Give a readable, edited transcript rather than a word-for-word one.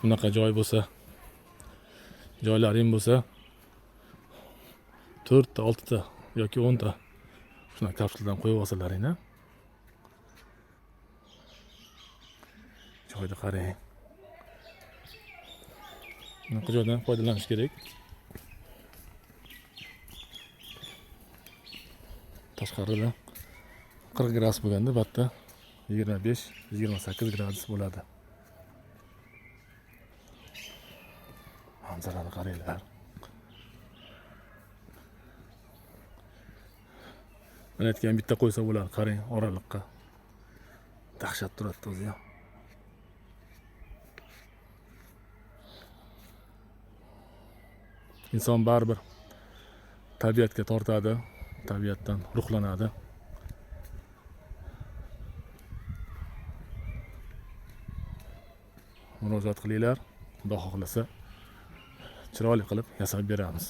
bunaqa joy bo'lsa, joylaring bo'lsa 4 ta, 6 ta yoki 10 ta shuna kapsuladan qo'yib olsalaring-a. Joyni qarang. Bunaqa joydan foydalanish kerak. Tashqarida 40 gradus bo'lganda, bu yerda 25-28 gradus bo'ladi. Manzarani qaranglar. Men aytgan bitta qo'ysa bo'ladi, qarang oraliqqa. Dahshat turadi o'zi ham. Inson baribir tabiatga tortadi, tabiatdan ruhlanadi. Murojaat qilinglar, Xudo xohlasa chiroyli qilib yasab beramiz.